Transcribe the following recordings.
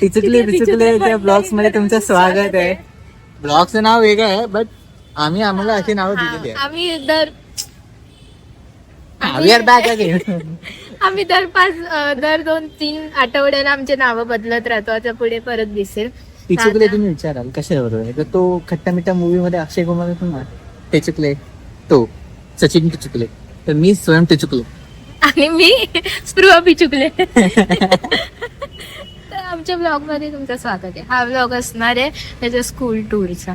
टिचुकले त्या ब्लॉग्स मध्ये तुमचं स्वागत आहे. ब्लॉगचं नाव वेगळं आहे, बट आम्हाला अशी नावं दिलेली आहे. आम्ही दर वी आर बॅक अगेन. आम्ही दर 2-3 आठवड्याला आमचे नावं बदलत राहतो. आता पुढे परत दिसेल. टिचुकले तुम्ही विचाराल कशाबरोबर आहे, तर तो खट्टा मिठा मूवी मध्ये अक्षय कुमार पण टिचुकले, तो सचिन टिचुकले, तर मी स्वयं टिचुकले आणि मी स्पृहा पिचुकले. तर आमच्या ब्लॉग मध्ये तुमचं स्वागत आहे. हा ब्लॉग असणार आहे त्याच्या स्कूल टूरचा.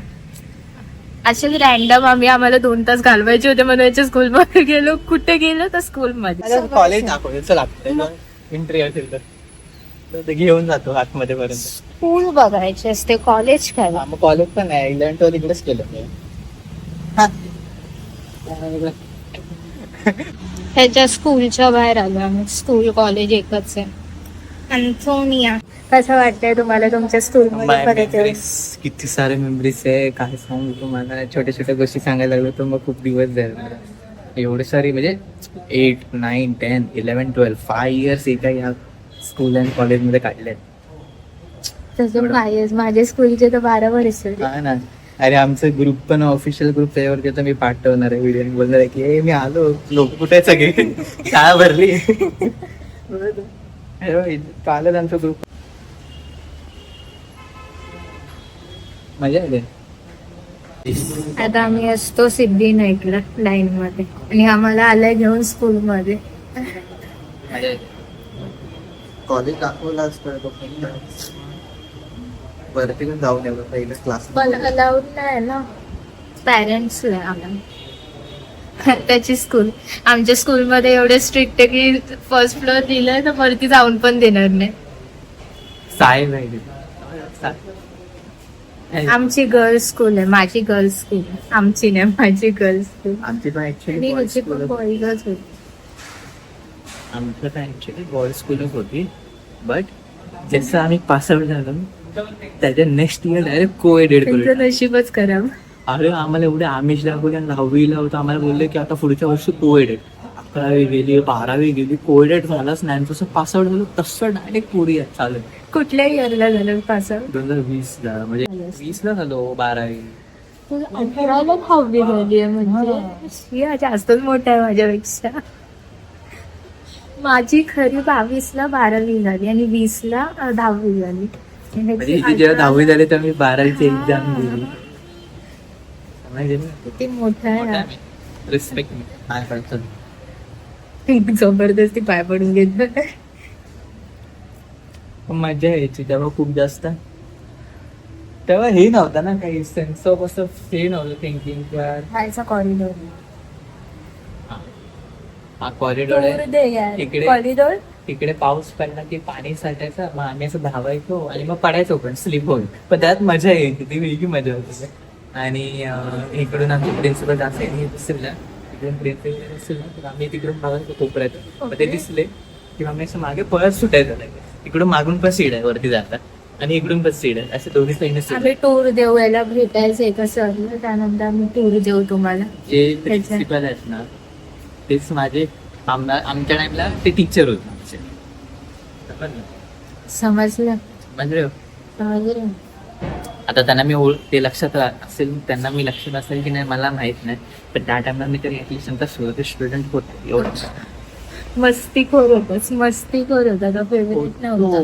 असेच रॅन्डम आम्हाला 2 तास घालवायचे होते म्हणून याच्या स्कूल मध्ये गेलो. कुठे गेलो तर स्कूल मध्ये. कॉलेज दाखवलं लागतं एंट्री असेल तर ते घेऊन जातो आतमध्ये पर्यंत. स्कूल बघायचे असते, कॉलेज काय. मग कॉलेज पण आहे 11-12 इकडेच केलं. त्याच्या स्कूलच्या बाहेर आलो आम्ही. स्कूल कॉलेज एकच आहे. अँथोनिया, कसं वाटतंय तुम्हाला तुमच्या स्कूल मध्ये परत येऊन? किती सारे मेमरीज आहे, काय सांगू तुम्हाला. छोट्या छोट्या गोष्टी सांगायला लागलो तर मग खूप दिवस जाईल. एवढे सारे म्हणजे 8, 9, 10, 11, 12 5 इयर्स एका या स्कूल अँड कॉलेज मध्ये काढले. तसं माझ्या स्कूलचे तर 12 वर्ष. हा ना. अरे आमचा ग्रुप पण ऑफिशियल ग्रुप त्याच्यावरती आता मी पाठवणार आहे व्हिडिओ. बोलणार आहे की मी आलो, लोक कुठे सगळे शाळा भरली. कालच आमचा ग्रुप मजा आली. आता आम्ही असतो सिद्धिनाथला लाईन मध्ये आणि आम्हाला आलाय घेऊन स्कूल मध्ये. कॉलेज दाखवला असतं वरती पण जाऊन येऊ पहिलं क्लास. अलाउड नाही ना पॅरेंट्सला आम्हाला. त्याची स्कूल आमच्या स्कूलमध्ये एवढे स्ट्रिक्ट आहे की फर्स्ट फ्लोअर दिलं तर वरती जाऊन पण देणार नाही. साय नाही. आमची गर्ल्स स्कूल आहे. माझी गर्ल्स स्कूल आमची नाही, माझी गर्ल्स स्कूल. आमची पण ऍक्च्युली बॉईज होती. आमचं पण ऍक्च्युली बॉईज स्कूलच होती, बट जसं आम्ही पासआउट झालो त्याच्या नेक्स्ट इयर डायरेक्ट को-एडेड त्यांचं नशीबच खराब. अरे आम्हाला एवढे आमिष दाखवले. 10वीला होतं आम्हाला बोलले की आता पुढच्या वर्षी को-एडेड. 11वी गेली, 12वी गेली, को-एडेड झालाच नाही. जसं पासआउट झालं तसं डायरेक्ट पुरी चालू. कुठल्या इयरला झालं पासआउट? 2020 म्हणजे 20ला झालो 12वी. 18ला 10वी झाली आहे म्हणजे जास्तच मोठा आहे माझ्यापेक्षा. माझी खरी 22ला 12वी झाली आणि 20ला 10वी झाली. म्हणजे जेव्हा 10वी झाली तेव्हा मी 12वीची एक्झाम दिली. किती मोठा आहे. रिस्पेक्ट जबरदस्ती पाय पडून घेतलं. मजा यायची तेव्हा खूप जास्त. तेव्हा हे नव्हतं ना काही सेन्स ऑफ असं हे नव्हतं थिंकिंग. खायचा कॉरिडोर. हा कॉरिडोर आहे इकडे. कॉरिडोर इकडे पाऊस पडला की पाणी साठायचं, मग आम्ही असं धावायचो आणि मग पडायचो पण स्लिप होईल. पण त्यात मजा यायची, ती वेगळी मजा होती. आणि इकडून आमची प्रिन्सिपल असेल दिसेल ना, इकडून प्रिन्सिपल असेल ना तर आम्ही तिकडून बघायचो कोपऱ्यात. मग ते दिसले किंवा आम्ही असं मागे पळत सुटायचं. इकडून मागून पण सीड आहे वरती जातात आणि इकडून पण सीड आहे. असे दोन्ही साईडने आम्ही टूर देऊ. याला भेटायचंय कसं, त्यानंतर आम्ही टूर देऊ तुम्हाला. जे प्रिन्सिपल आहेत ना तेच माझे आमच्या टाइमला ते टीचर होते आमचे. समजलं म्हणजे समजलं. आता त्यांना मी ते लक्षात असेल, त्यांना मी लक्षात असेल की नाही मला माहित नाही, पण त्या टाइमला मी तरी ऍटलिस्ट स्टुडंट होते. एवढं मस्तीखोर होता तो. फेवरेट नव्हता.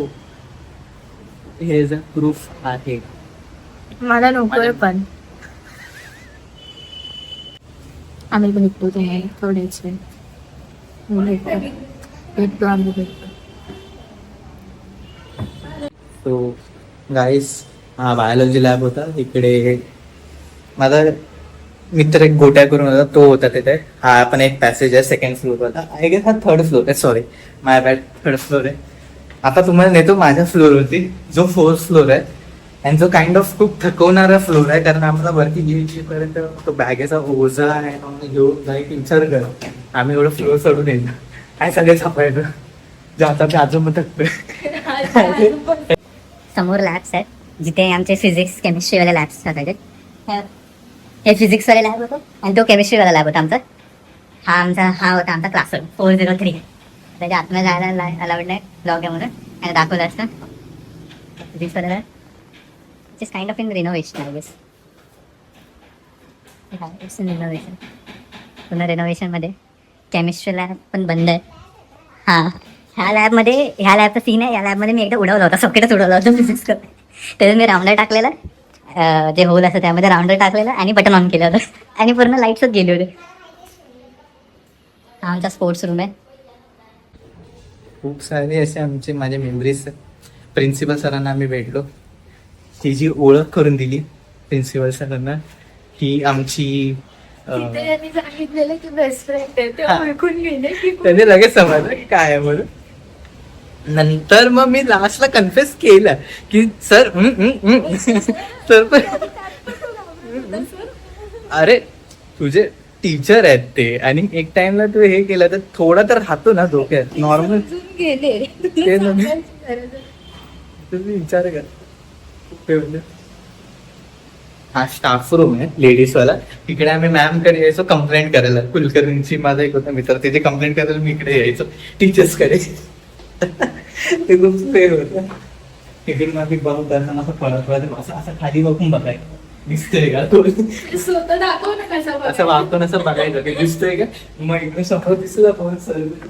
हे जर प्रूफ आहे. मला नकोय पण आम्ही भेटतो तुम्हाला थोड्याच वेळ. भेटतो आम्ही भेटतो. सो गाईस, हा बायोलॉजी लॅब होता. इकडे माझा मित्र एक गोट्या करून होता, तो होता तिथे. हा पण एक पॅसेज आहे, 2nd फ्लोअर होता. आय गेस हा 3rd फ्लोअर आहे. सॉरी माय बॅड, 3rd फ्लोअर आहे. आता तुम्हाला नेतो माझ्या फ्लोअरवरती, जो 4th फ्लोअर आहे आणि जो काइंड ऑफ खूप थकवणारा फ्लोअर आहे. कारण आम्हाला वरती गेल्यापर्यंत तो बॅगेचा ओझा आहे घेऊन जाईल विचार कर. आम्ही एवढं फ्लोअर चढून येतो, काय सगळे सापडायचं. जाता मी अजून मग थकतोय. समोर लॅब्स आहेत जिथे आमचे फिजिक्स केमिस्ट्रीवाले लॅब्स असायचे. हे फिजिक्सवाले लॅब होतं आणि तो केमिस्ट्रीवाला लॅब होता आमचा. हा होता आमचा क्लासरूम 403. त्याच्या आतमध्ये जायला अलाउड नाही लॉकडाऊनमध्ये, आणि दाखवलं असतं फिजिक्स वाला lab it is kind of in renovation I guess. It's in renovation. पुन्हा रेनोव्हेशनमध्ये केमिस्ट्री लॅब पण बंद आहे. हां, ह्या लॅबचा सीन आहे. या लॅबमध्ये मी एकदा उडवला होता, सॉकेटच उडवला होता फिजिक्स करता. त्याच्यात मी राऊंडर टाकलेला, जे होल असतं त्यामध्ये राऊंडर टाकलेलं आणि बटन ऑन केलं होतं आणि पूर्ण लाईट्सच गेले होते. हा आमचा स्पोर्ट्स रूम आहे. खूप सारे असे आमचे माझे मेमरीज. प्रिन्सिपल सरांना आम्ही भेटलो, ती जी ओळख करून दिली प्रिन्सिपल सरांना, ही आमची तिथे त्यांनी सांगितलेलं की बेस्ट फ्रेंड आहे, ते ओळखून गेले की त्याने लगेच समजलं की काय आहे म्हणून. नंतर मग मी लास्टला कन्फ्युज केलं की सर सर पण अरे तुझे टीचर आहेत ते, आणि एक टाइमला तू हे केलं तर थोडा तर राहतो ना डोक्यात नॉर्मल. गेले ते तुम्ही विचार कर. हा स्टाफ रूम आहे लेडीज वाला. इकडे आम्ही मॅम कडे यायचो कंप्लेंट करायला. कुलकर्णींची माझा एक होता मित्र, त्याची कंप्लेंट करायला मी इकडे यायचो टीचर्स कडे. ते खूप फेर होतं. इकडून आम्ही बघून करताना असं पळत असं असं खाली बघून बघायचं दिसतोय का तो, स्वतः दाखव ना कसं असं वागतो असं बघायचं की दिसतोय का. मग इकडे समोर दिसलं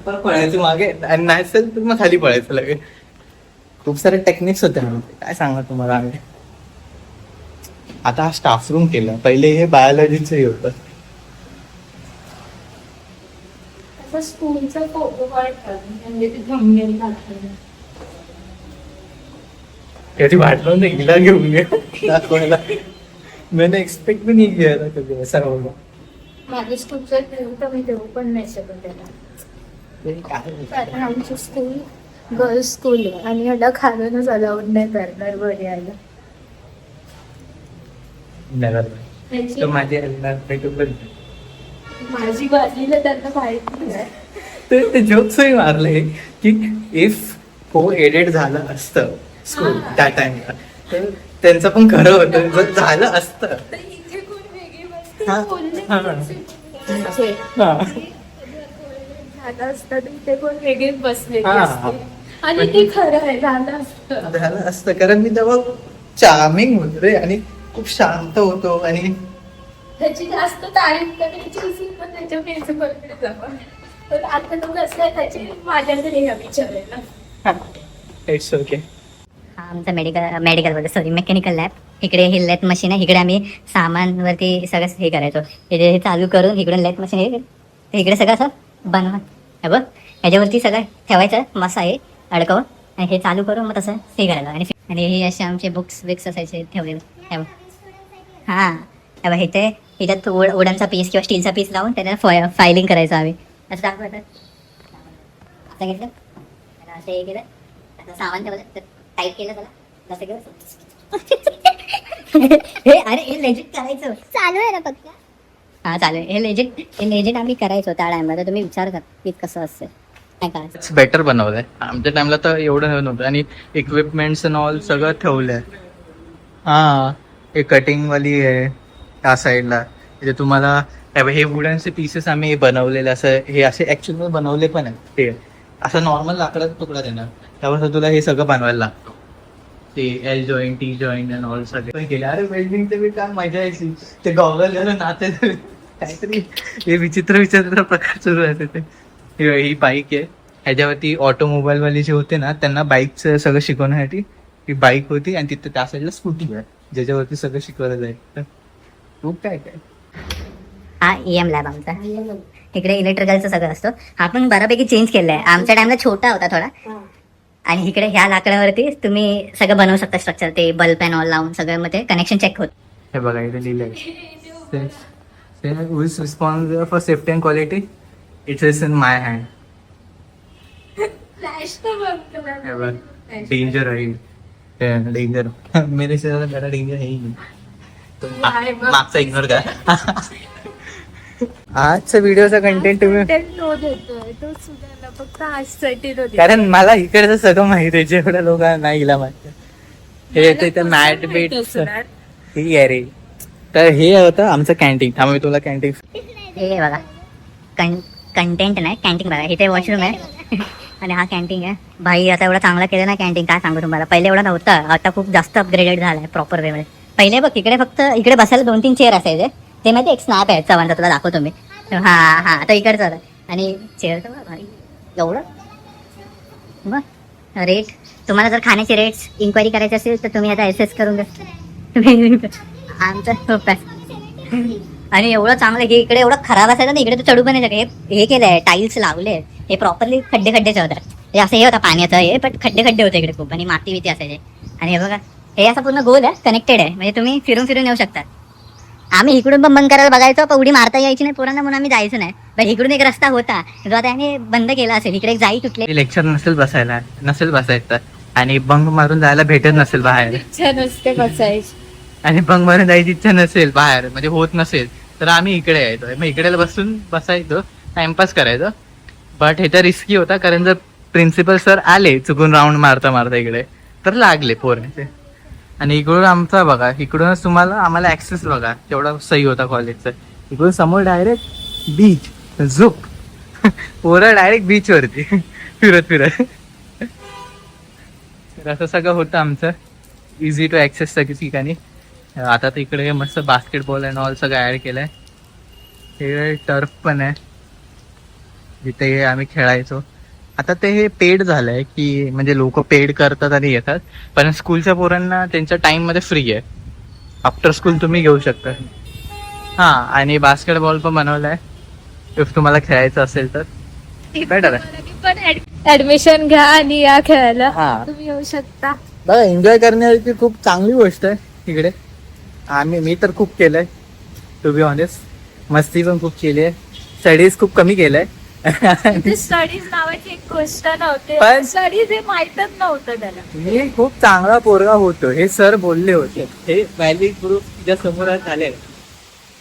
तर पळायचं मागे, आणि नाही असेल तर मग खाली पळायचं लगेच. खूप सारे टेक्निक्स होते आमचे, काय सांगणार तुम्हाला आम्ही. आता हा स्टाफ रूम केला, पहिले हे बायोलॉजीचं हे होतं. असं स्कूलचा फोटो काढतात म्हणजे ते थंबनेल टाकतात. कधी वाटलं नाही हिला घेऊन ये दाखवायला. मैंने एक्सपेक्ट भी नहीं किया था कभी ऐसा होगा. माझ्या स्कूलचं ठेवू तर मी देऊ पण नाही शकत त्याला, ये काय होतं? कारण आमची स्कूल गर्ल्स स्कूल आहे आणि याला खालूनच अलाउड नाही करणार वर यायला. Never mind. तो माझी माझी बाजूला त्यांना माहिती नाही. ते जोक्सही मारले की इफ को एडिट झालं असतं स्कूल त्या टाइमला तर त्यांचं पण खरं होतं. जर झालं असतं तर इथे कोण वेगळी बसते हा, बोलले हा. असे. हा. झालं असतं तर इथे कोण वेगळीच बसलेली हा. असते. आणि ते खरं आहे, झालं असतं. झालं असतं कारण मी तेव्हा चार्मिंग होतो रे, आणि खूप शांत होतो. आणि त्याची जास्त तारीफ करायची असेल पण त्याच्या प्रिन्सिपलकडे जावा. पण आता तो कसं आहे त्याची माझ्याकडे या विचारायला. It's okay. हा आमचा मेडिकल सॉरी मेकॅनिकल लॅब. इकडे हे लेथ मशीन आहे. इकडे आम्ही सामानवरती सगळं हे करायचो. हे चालू करून इकडून लेथ मशीन हे इकडे सगळं असं बनवा हे बघ, ह्याच्यावरती सगळं ठेवायचं मसा आहे अडकवून, आणि हे चालू करून मग तसं हे करायचं. आणि हे असे आमचे बुक्स असायचे ठेवलेले हे बघ. हां हे बघ, इथे इथं वुडनचा पीस किंवा स्टीलचा पीस लावून त्याला फायलिंग करायचं आम्ही. असं दाखवायचं असं घेतलं, असं हे केलं, असं सामान ठेवलं, टाईट केलं त्याला, जसं केलं. हे अरे हे लेजिट करायचं चालू आहे ना फक्त. हा चालू आहे. हे लेजिट आम्ही करायचो त्या टाइमला. तर तुम्ही विचार करा की कसं असेल नाही का. बेटर बनवलंय. आमच्या टाइमला तर एवढं नव्हतं, आणि इक्विपमेंट्स अँड ऑल सगळं ठेवलंय. हा हे कटिंग वाली आहे त्या साईडला. इथे तुम्हाला हे वुडनचे पीसेस आम्ही बनवलेले, असं हे असे ऍक्च्युअल बनवले पण आहेत. ते असं नॉर्मल लाकडाचा तुकडा देणार, त्यावर तुला हे सगळं बनवायला लागतं. ते L joint, T joint and all सगळे केले. अरे वेल्डिंगचं बी काय मजा यायची. ते गॉगल नाते काहीतरी हे विचित्र प्रकार सुरू राहते. ते ही बाईक आहे, ह्याच्यावरती ऑटोमोबाईल वाले जे होते ना त्यांना बाईकचं सगळं शिकवण्यासाठी ही बाईक होती, आणि तिथे त्या साईडला स्कूटी आहे ज्याच्यावरती सगळं शिकवलं जाईल. खूप काय काय. हा EM लॅब आमचा. इकडे इलेक्ट्रिकलचं सगळं असतं. हा पण बऱ्यापैकी चेंज केलंय. आमच्या टाइमला छोटा होता थोडा, आणि इकडे ह्या लाकडावरती तुम्ही सगळं बनवू शकता स्ट्रक्चर. ते बल्ब अँड ऑल लावून सगळं मध्ये कनेक्शन चेक होत. हे बघा इथे लिहिलंय who is responsible for safety and quality, it is in my hand. Flash तर बघ. हे बघ डेंजर आहे, डेंजर. मेरे से ज्यादा बड़ा डेंजर है ही नहीं. तो मागचा इग्नोर करा. आजचा व्हिडिओचा कंटेंट तुम्ही, तो देतोय तो सुद्धा फक्त आजसाठी तो देतोय. कारण मला इकडचं सगळं माहिती आहे, जेवढ्या लोकांना नाही गेला माहिती. हे तिथं मॅट बीट ही आहे रे. तर हे होतं आमचं कॅन्टीन. त्यामुळे तुला कॅन्टीन हे बघा कंटेंट नाही कॅन्टीन बघा. इथे वॉशरूम आहे. आणि हा कॅन्टीन आहे. भाई आता एवढा चांगला केलं ना कॅन्टीन, काय सांगू तुम्हाला. पहिले एवढा नव्हता, आता खूप जास्त अपग्रेडेड झालाय प्रॉपर वे मध्ये. पहिले बघ इकडे फक्त इकडे बसायला 2-3 चेअर असायचे. ते माहिती एक स्नॅप आहे चव्हाणचा, तुला दाखवतो मी. हा हा आता इकडचं आलं. आणि चेअर तर बघ भाई एवढं बघ. रेट तुम्हाला जर खाण्याचे रेट्स इन्क्वायरी करायची असेल तर तुम्ही आता एस करून घ्या. आमचं खूप आहे. आणि एवढं चांगलं की इकडे एवढं खराब असायचं ना, इकडे तर चढू पण नाही शकत. हे केलंय, टाईल्स लावले, हे प्रॉपरली खड्डे खड्डेच होतात. हे असं हे होता पाण्याचं हे, पण खड्डे खड्डे होते इकडे खूप, आणि माती बिती असायचे. आणि हे बघा हे असं पूर्ण गोल आहे, कनेक्टेड आहे, म्हणजे तुम्ही फिरून फिरून येऊ शकता. आम्ही इकडून पण बंद करायला बघायचो, पण उडी मारता यायची नाही पोरांना, म्हणून आम्ही जायचो नाही. पण इकडून एक रस्ता होता जो आता याने बंद केला असेल. इकडे एक जाई तुटले. लेक्चर नसेल बसायचं आणि बंक मारून जायला भेटत नसेल बाहेर, इच्छा नसते बसायची. आणि बंक मारून जायची इच्छा नसेल बाहेर, म्हणजे होत नसेल, तर आम्ही इकडे यायचो. मग इकडे बसून बसायचो, टाइमपास करायचो. बट हे तर रिस्की होता, कारण जर प्रिन्सिपल सर आले चुकून राऊंड मारता मारता इकडे, तर लागले पोरांचे. आणि इकडून आमचा बघा, इकडूनच आम्हाला ऍक्सेस बघा केवढा सही होता कॉलेजचा. इकडून समोर डायरेक्ट बीच, झोप. पोरं डायरेक्ट बीच वरती फिरत फिरत. तर असं सगळं होतं आमचं, इझी टू ऍक्सेस सगळी ठिकाणी. आता तर इकडे मस्त बास्केटबॉल अँड ऑल सगळं ऍड केलंय. हे टर्फ पण आहे जिथे आम्ही खेळायचो. आता ते हे पेड झालंय की म्हणजे लोक पेड करतात आणि येतात, पण स्कूलच्या पोरांना त्यांच्या टाइम मध्ये फ्री आहे. आफ्टर स्कूल तुम्ही घेऊ शकता. हा, आणि बास्केटबॉल पण बनवलाय, इफ तुम्हाला खेळायचं असेल तर बेटर आहे. पण ऍडमिशन घ्या आणि या खेळायला हा. तुम्ही येऊ शकता. बघा, एन्जॉय करण्याची खूप चांगली गोष्ट आहे इकडे. मी तर खूप केलंय टू बी ऑनेस्ट. मस्ती पण खूप केली आहे, स्टडीज खूप कमी केलंय. स्टडीज नावाची एक गोष्ट नव्हते, पण- स्टडीज हे माहीतच नव्हतं त्याला. मी खूप चांगला पोरगा होतो हे सर बोलले होते. हे व्हॅलिड प्रूफ तुझ्या समोर झाले.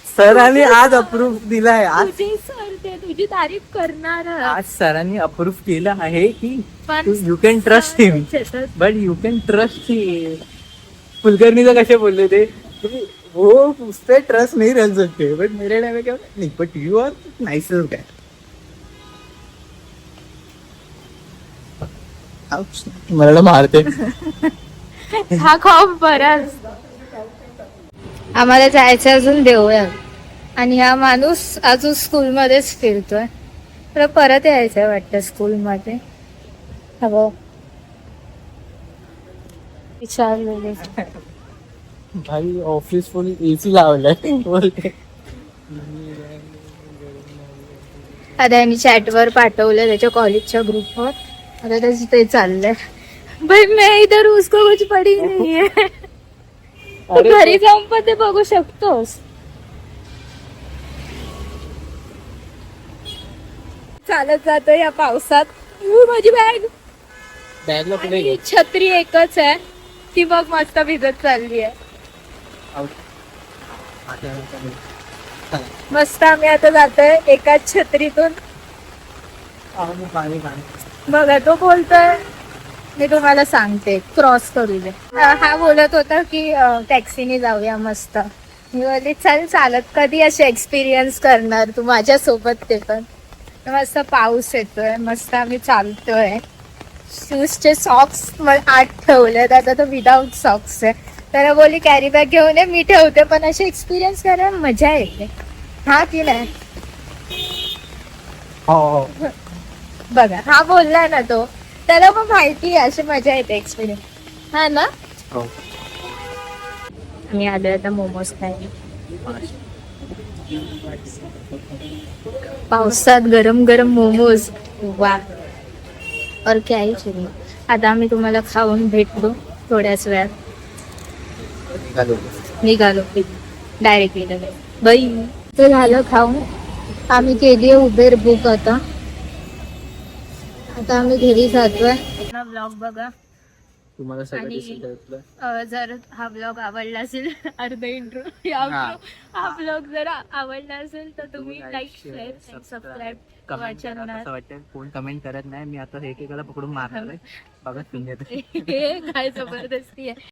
सरांनी आज अप्रूव्ह दिलाय. आज तुझे सर ते तुझी तारीफ करणार. आज सरांनी अप्रूव्ह केलं आहे की पण you can trust him, but you can trust him. कुलकर्णीचं कसे बोलले ते, वो उस पे ट्रस्ट नहीं रह सकते, बट मेरे टाइम में क्या नहीं, बट यू आर नाइसर गाय. मला मारते. हा खूप बराच. आम्हाला जायचं अजून देऊया, आणि हा माणूस अजून स्कूलमध्येच फिरतोय. तर परत यायचंय वाटतं स्कूलमध्ये. हो, विचारलेले. भाई ऑफिस फुल एसी लावलाय बोलते. आता यांनी चॅटवर पाठवलं त्याच्या कॉलेजच्या ग्रुपवर. आता त्याचं ते चाललंय. भाई मैं इधर उसको कुछ पडी नाहीये. तू घरी जाऊन पण ते बघू शकतोस. चालत जातो या पावसात. माझी बॅग बॅगला पुढे आणि छत्री एकच आहे, ती बघ मस्त भिजत चालली आहे. मस्त आम्ही आता जातोय एकाच छत्रीतून. पाणी. बघा तो बोलतोय, मी तुम्हाला सांगते क्रॉस करू दे. हा बोलत होता की टॅक्सीने जाऊया मस्त. मी बोलली चल चालत, कधी असे एक्सपिरियन्स करणार तू माझ्यासोबत, ते पण. मस्त पाऊस येतोय, मस्त आम्ही चालतोय. शूजचे सॉक्स आत ठेवलेत, आता तो विदाऊट सॉक्स आहे. त्याला बोलली कॅरी बॅग घेऊन ये, मी ठेवते, पण असे एक्सपिरियन्स करायला मजा येते. हा की नाही हो. बघा, हा बोललाय ना तो, त्याला पण माहिती आहे अशी मजा येते एक्सपिरियन्स. हा ना. हो. मी आलो आता मोमोज खायला. पावसात गरम गरम मोमोज, वा और क्या ही चाहिए. आता आम्ही तुम्हाला खाऊन भेटलो थोड्याच वेळात. निघालो डायरेक्टली बाई. तर झालं खाऊन, आम्ही केली उबेर बुक. आता आम्ही घरी जातोय. ब्लॉग बघा तुम्हाला आणि सगळं जर हा ब्लॉग आवडला असेल, अर्ध इंट्रो, हा ब्लॉग जर आवडला असेल तर तुम्ही लाईक, शेअर, सबस्क्राईब. असं वाटतं कोण कमेंट करत नाही. मी आता एकेकाला पकडून मारणार आहे बघा. हे काय जबरदस्ती आहे.